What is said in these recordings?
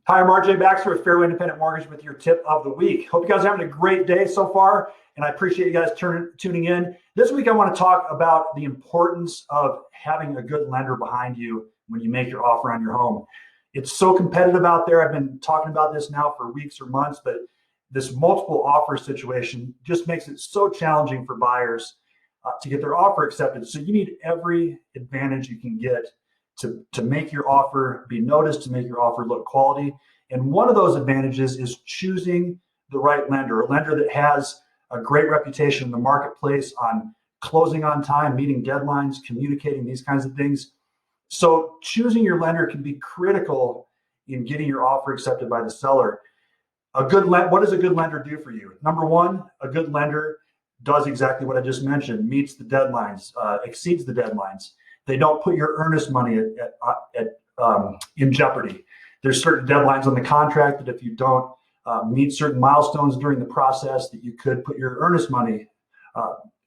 Hi, I'm RJ Baxter with Fairway Independent Mortgage with your tip of the week. Hope you guys are having a great day so far, and I appreciate you guys tuning in. This week, I want to talk about the importance of having a good lender behind you when you make your offer on your home. It's so competitive out there. I've been talking about this now for weeks or months, but this multiple offer situation just makes it so challenging for buyers to get their offer accepted. So you need every advantage you can get to make your offer be noticed, to make your offer look quality. And one of those advantages is choosing the right lender, a lender that has a great reputation in the marketplace on closing on time, meeting deadlines, communicating, these kinds of things. So choosing your lender can be critical in getting your offer accepted by the seller. What does a good lender do for you? Number one, a good lender does exactly what I just mentioned, meets the deadlines, exceeds the deadlines. They don't put your earnest money in jeopardy. There's certain deadlines on the contract that if you don't meet certain milestones during the process, that you could put your earnest money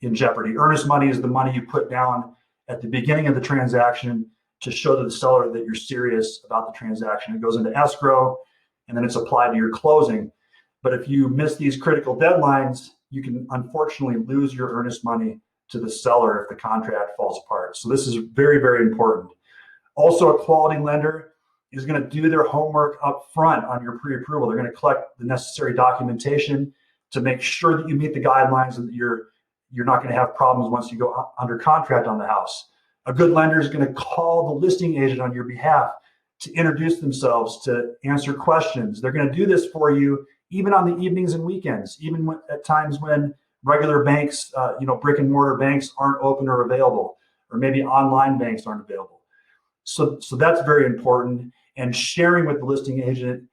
in jeopardy. Earnest money is the money you put down at the beginning of the transaction to show to the seller that you're serious about the transaction. It goes into escrow, and then it's applied to your closing. But if you miss these critical deadlines, you can unfortunately lose your earnest money to the seller if the contract falls apart. So this is very, very important. Also, a quality lender is going to do their homework up front on your pre-approval. They're going to collect the necessary documentation to make sure that you meet the guidelines and that you're not going to have problems once you go under contract on the house. A good lender is going to call the listing agent on your behalf to introduce themselves, to answer questions. They're going to do this for you even on the evenings and weekends, even at times when regular banks, brick and mortar banks aren't open or available, or maybe online banks aren't available. So that's very important. And sharing with the listing agent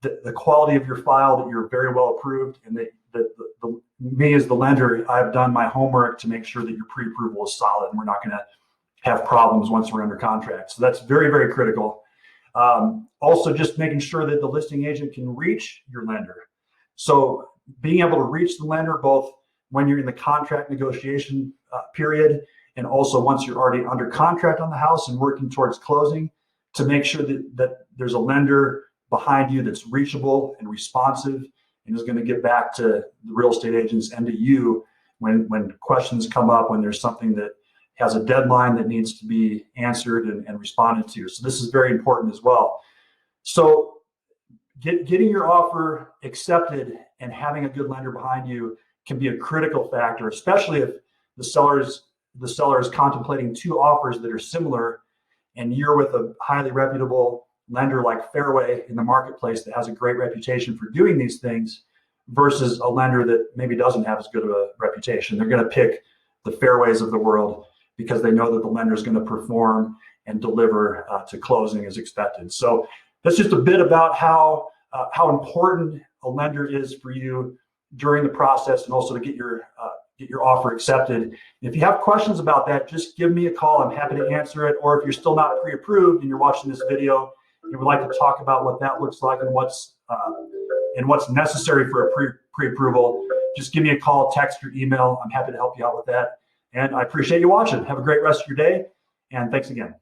the quality of your file, that you're very well approved, and that me as the lender, I've done my homework to make sure that your pre-approval is solid and we're not going to have problems once we're under contract. So that's very, very critical. Also, just making sure that the listing agent can reach your lender. So being able to reach the lender both when you're in the contract negotiation period, and also once you're already under contract on the house and working towards closing, to make sure that there's a lender behind you that's reachable and responsive and is going to get back to the real estate agents and to you when questions come up, when there's something that has a deadline that needs to be answered and responded to. So this is very important as well. So getting your offer accepted and having a good lender behind you can be a critical factor, especially if the seller is contemplating two offers that are similar, and you're with a highly reputable lender like Fairway in the marketplace that has a great reputation for doing these things, versus a lender that maybe doesn't have as good of a reputation. They're going to pick the Fairways of the world because they know that the lender is going to perform and deliver to closing as expected. So that's just a bit about how important a lender is for you during the process, and also to get your offer accepted. If you have questions about that, just give me a call. I'm happy to answer it. Or if you're still not pre-approved and you're watching this video and you would like to talk about what that looks like and what's necessary for a pre-approval, just give me a call, text, or email. I'm happy to help you out with that. And I appreciate you watching. Have a great rest of your day, and thanks again.